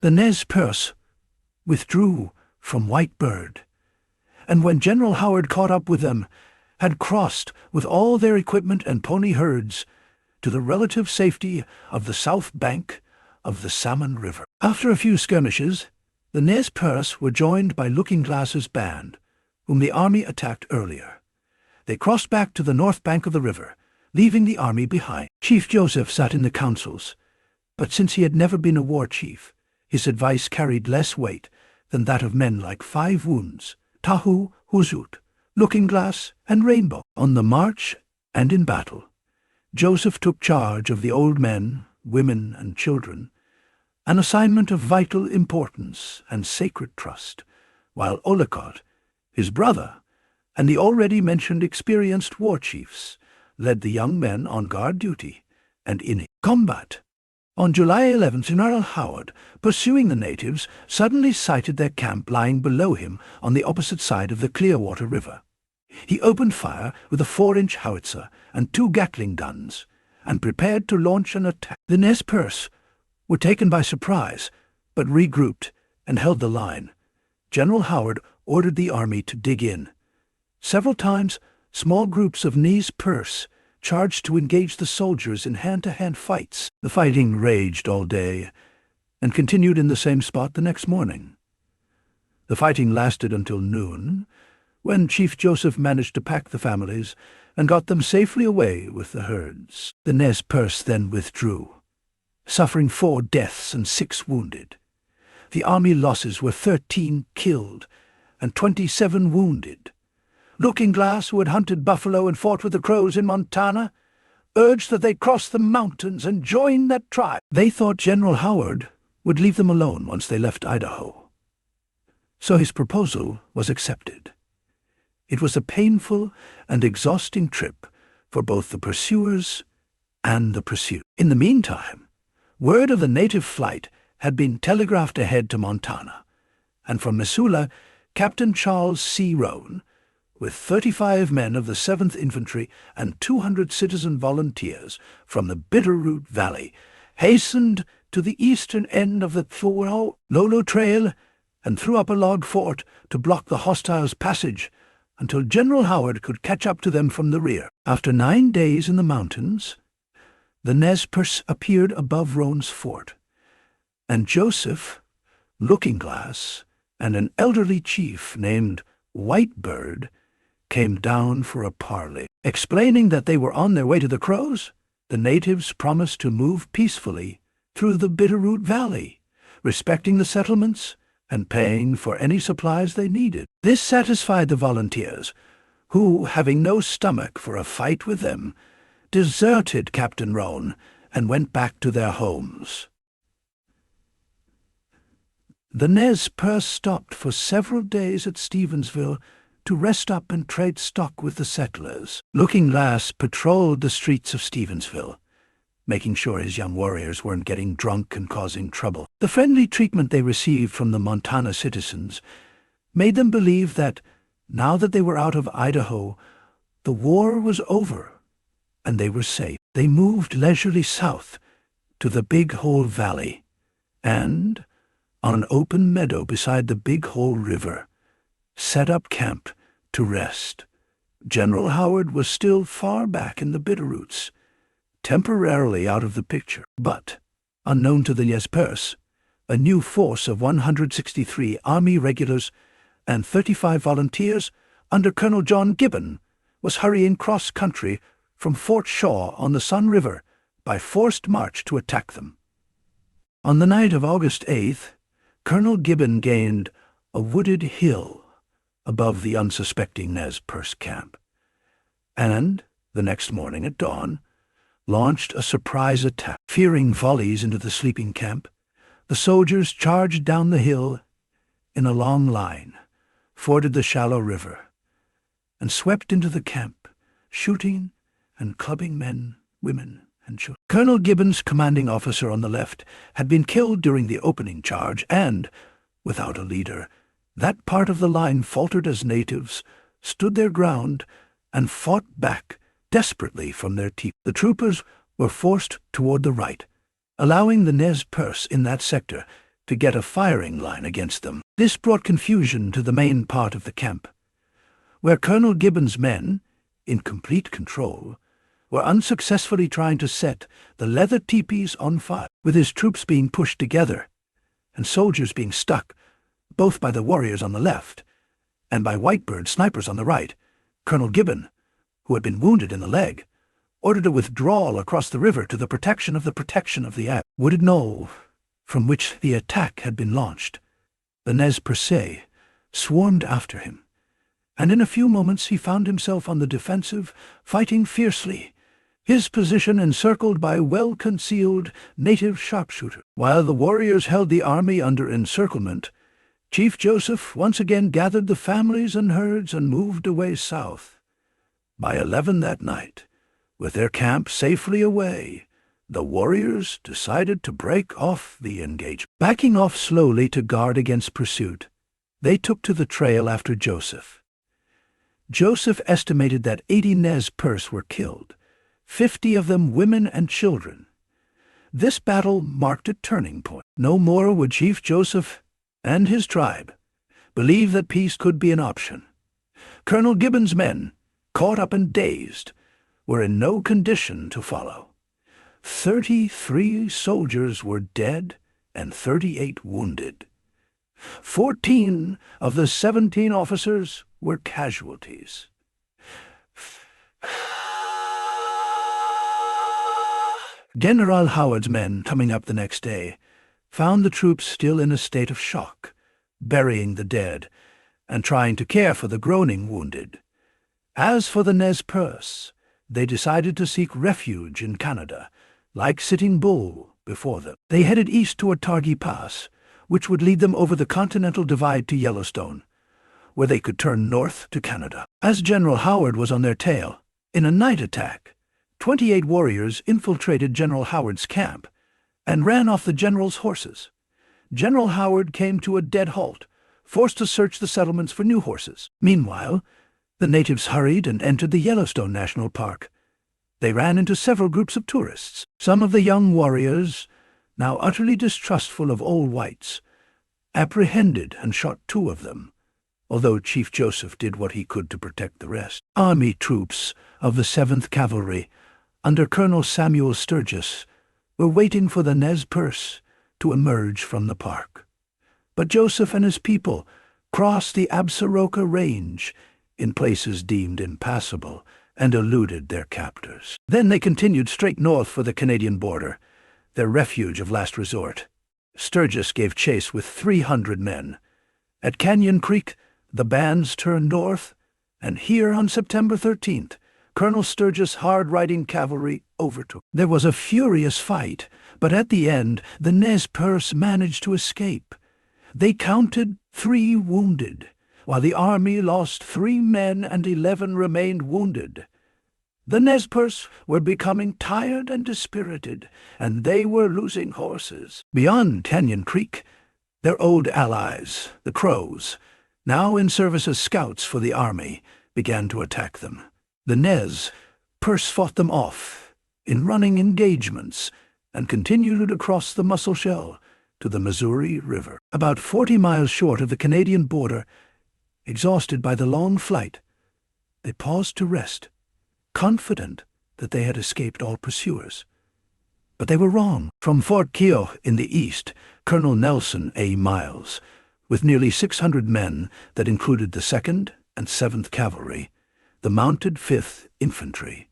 The Nez Perce withdrew from White Bird, and when General Howard caught up with them, had crossed with all their equipment and pony herds to the relative safety of the south bank of the Salmon River. After a few skirmishes, the Nez Perce were joined by Looking Glass's band, whom the army attacked earlier. They crossed back to the north bank of the river, leaving the army behind. Chief Joseph sat in the councils, but since he had never been a war chief, his advice carried less weight than that of men like Five Wounds, Tahu, Huzut, Looking Glass, and Rainbow. On the march and in battle, Joseph took charge of the old men, women, and children, an assignment of vital importance and sacred trust, while Olcott, his brother, and the already mentioned experienced war chiefs led the young men on guard duty and in combat. On July 11th, General Howard, pursuing the natives, suddenly sighted their camp lying below him on the opposite side of the Clearwater River. He opened fire with a 4-inch howitzer and 2 Gatling guns, and prepared to launch an attack. The Nez Perce were taken by surprise, but regrouped and held the line. General Howard ordered the army to dig in. Several times, small groups of Nez Perce charged to engage the soldiers in hand-to-hand fights. The fighting raged all day and continued in the same spot the next morning. The fighting lasted until noon, when Chief Joseph managed to pack the families and got them safely away with the herds. The Nez Perce then withdrew, suffering 4 deaths and 6 wounded. The army losses were 13 killed and 27 wounded. Looking Glass, who had hunted buffalo and fought with the Crows in Montana, urged that they cross the mountains and join that tribe. They thought General Howard would leave them alone once they left Idaho. So his proposal was accepted. It was a painful and exhausting trip for both the pursuers and the pursued. In the meantime, word of the native flight had been telegraphed ahead to Montana, and from Missoula, Captain Charles C. Roan, with 35 men of the 7th Infantry and 200 citizen volunteers from the Bitterroot Valley, hastened to the eastern end of the Lolo Trail and threw up a log fort to block the hostiles' passage until General Howard could catch up to them from the rear. After 9 days in the mountains, the Nez Perce appeared above Roan's fort, and Joseph, Looking Glass, and an elderly chief named White Bird came down for a parley. Explaining that they were on their way to the Crows, the natives promised to move peacefully through the Bitterroot Valley, respecting the settlements and paying for any supplies they needed. This satisfied the volunteers, who, having no stomach for a fight with them, deserted Captain Roan and went back to their homes. The Nez Perce stopped for several days at Stevensville to rest up and trade stock with the settlers. Looking Glass patrolled the streets of Stevensville, making sure his young warriors weren't getting drunk and causing trouble. The friendly treatment they received from the Montana citizens made them believe that, now that they were out of Idaho, the war was over and they were safe. They moved leisurely south to the Big Hole Valley and, on an open meadow beside the Big Hole River, set up camp to rest. General Howard was still far back in the Bitterroots, temporarily out of the picture. But, unknown to the Nez Perce, a new force of 163 Army regulars and 35 volunteers under Colonel John Gibbon was hurrying cross-country from Fort Shaw on the Sun River by forced march to attack them. On the night of August 8th, Colonel Gibbon gained a wooded hill above the unsuspecting Nez Perce camp, and, the next morning at dawn, launched a surprise attack. Fearing volleys into the sleeping camp, the soldiers charged down the hill in a long line, forded the shallow river, and swept into the camp, shooting and clubbing men, women, and children. Colonel Gibbon's commanding officer on the left had been killed during the opening charge, and, without a leader, that part of the line faltered as natives stood their ground and fought back desperately from their teeth. The troopers were forced toward the right, allowing the Nez Perce in that sector to get a firing line against them. This brought confusion to the main part of the camp, where Colonel Gibbon's men, in complete control, were unsuccessfully trying to set the leather teepees on fire, with his troops being pushed together and soldiers being stuck, both by the warriors on the left and by Whitebird snipers on the right. Colonel Gibbon, who had been wounded in the leg, ordered a withdrawal across the river to the protection of the wooded knoll from which the attack had been launched. The Nez Perce swarmed after him, and in a few moments he found himself on the defensive, fighting fiercely, his position encircled by well-concealed native sharpshooters. While the warriors held the army under encirclement, Chief Joseph once again gathered the families and herds and moved away south. By 11 that night, with their camp safely away, the warriors decided to break off the engagement. Backing off slowly to guard against pursuit, they took to the trail after Joseph. Joseph estimated that 80 Nez Perce were killed, 50 of them women and children. This battle marked a turning point. No more would Chief Joseph and his tribe believe that peace could be an option. Colonel Gibbon's men, caught up and dazed, were in no condition to follow. 33 soldiers were dead and 38 wounded. 14 of the 17 officers were casualties. General Howard's men, coming up the next day, found the troops still in a state of shock, burying the dead and trying to care for the groaning wounded. As for the Nez Perce, they decided to seek refuge in Canada, like Sitting Bull before them. They headed east toward Targhee Pass, which would lead them over the Continental Divide to Yellowstone, where they could turn north to Canada. As General Howard was on their tail, in a night attack, 28 warriors infiltrated General Howard's camp and ran off the general's horses. General Howard came to a dead halt, forced to search the settlements for new horses. Meanwhile, the natives hurried and entered the Yellowstone National Park. They ran into several groups of tourists. Some of the young warriors, now utterly distrustful of old whites, apprehended and shot 2 of them, although Chief Joseph did what he could to protect the rest. Army troops of the 7th Cavalry, under Colonel Samuel Sturgis, were waiting for the Nez Perce to emerge from the park. But Joseph and his people crossed the Absaroka Range in places deemed impassable and eluded their captors. Then they continued straight north for the Canadian border, their refuge of last resort. Sturgis gave chase with 300 men. At Canyon Creek, the bands turned north, and here on September 13th, Colonel Sturgis' hard-riding cavalry overtook. There was a furious fight, but at the end, the Nez Perce managed to escape. They counted 3 wounded, while the army lost 3 men and 11 remained wounded. The Nez Perce were becoming tired and dispirited, and they were losing horses. Beyond Canyon Creek, their old allies, the Crows, now in service as scouts for the army, began to attack them. The Nez Perce fought them off in running engagements and continued across the Musselshell to the Missouri River. About 40 miles short of the Canadian border, exhausted by the long flight, they paused to rest, confident that they had escaped all pursuers. But they were wrong. From Fort Keogh in the east, Colonel Nelson A. Miles, with nearly 600 men that included the 2nd and 7th Cavalry, the mounted 5th Infantry,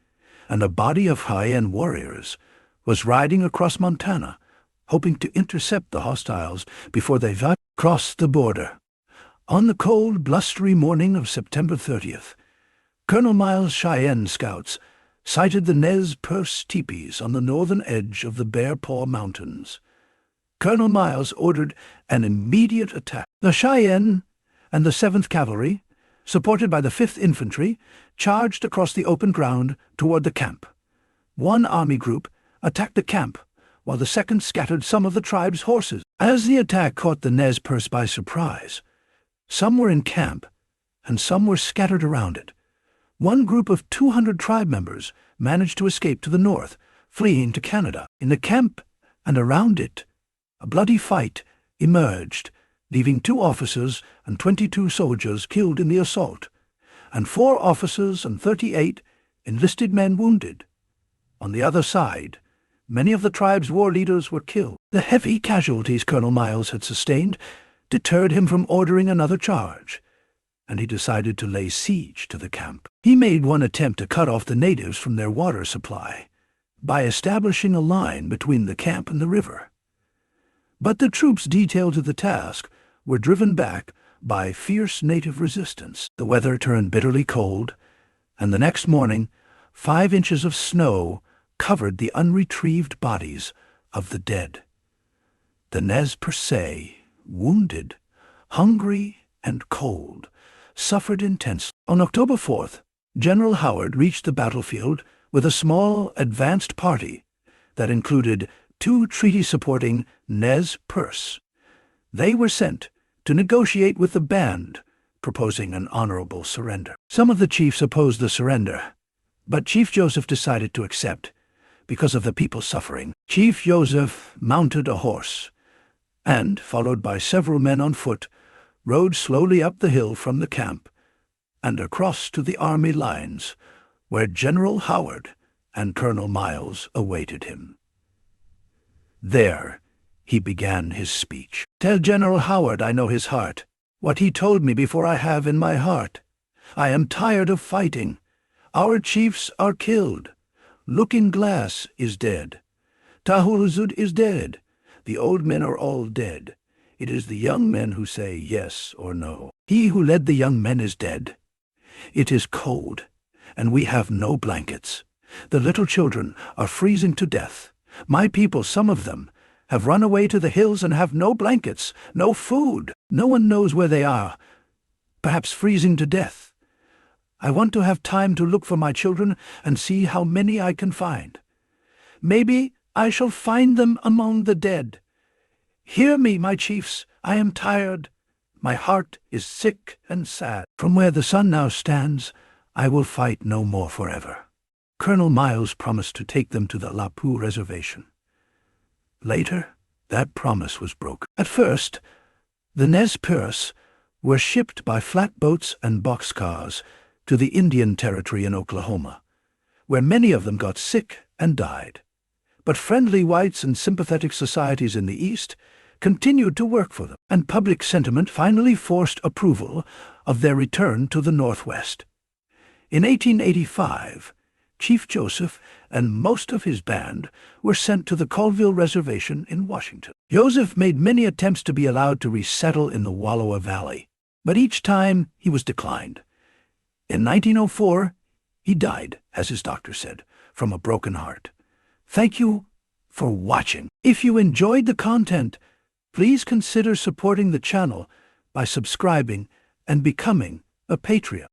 and a body of high-end warriors, was riding across Montana, hoping to intercept the hostiles before they crossed the border. On the cold, blustery morning of September 30th, Colonel Miles' Cheyenne scouts sighted the Nez Perce teepees on the northern edge of the Bear Paw Mountains. Colonel Miles ordered an immediate attack. The Cheyenne and the 7th Cavalry, supported by the 5th Infantry, charged across the open ground toward the camp. One army group attacked the camp, while the 2nd scattered some of the tribe's horses. As the attack caught the Nez Perce by surprise, some were in camp, and some were scattered around it. One group of 200 tribe members managed to escape to the north, fleeing to Canada. In the camp and around it, a bloody fight emerged, leaving 2 officers and 22 soldiers killed in the assault, and 4 officers and 38 enlisted men wounded. On the other side, many of the tribe's war leaders were killed. The heavy casualties Colonel Miles had sustained deterred him from ordering another charge, and he decided to lay siege to the camp. He made one attempt to cut off the natives from their water supply by establishing a line between the camp and the river. But the troops detailed to the task were driven back by fierce native resistance. The weather turned bitterly cold, and the next morning 5 inches of snow covered the unretrieved bodies of the dead. The Nez Perce, wounded, hungry, and cold, suffered intensely. On October 4th, General Howard reached the battlefield with a small advanced party that included 2 treaty-supporting Nez Perce. They were sent to negotiate with the band, proposing an honorable surrender. Some of the chiefs opposed the surrender, but Chief Joseph decided to accept because of the people's suffering. Chief Joseph mounted a horse and, followed by several men on foot, rode slowly up the hill from the camp and across to the army lines, where General Howard and Colonel Miles awaited him. There he began his speech. "Tell General Howard I know his heart, what he told me before I have in my heart. I am tired of fighting. Our chiefs are killed. Looking Glass is dead. Tahulzud is dead. The old men are all dead. It is the young men who say yes or no. He who led the young men is dead. It is cold, and we have no blankets. The little children are freezing to death. My people, some of them, have run away to the hills and have no blankets, no food. No one knows where they are, perhaps freezing to death. I want to have time to look for my children and see how many I can find. Maybe I shall find them among the dead. Hear me, my chiefs, I am tired. My heart is sick and sad. From where the sun now stands, I will fight no more forever." Colonel Miles promised to take them to the Lapu reservation. Later, that promise was broken. At first, the Nez Perce were shipped by flatboats and boxcars to the Indian Territory in Oklahoma, where many of them got sick and died. But friendly whites and sympathetic societies in the East continued to work for them, and public sentiment finally forced approval of their return to the Northwest. In 1885, Chief Joseph and most of his band were sent to the Colville Reservation in Washington. Joseph made many attempts to be allowed to resettle in the Wallowa Valley, but each time he was declined. In 1904, he died, as his doctor said, from a broken heart. Thank you for watching. If you enjoyed the content, please consider supporting the channel by subscribing and becoming a Patreon.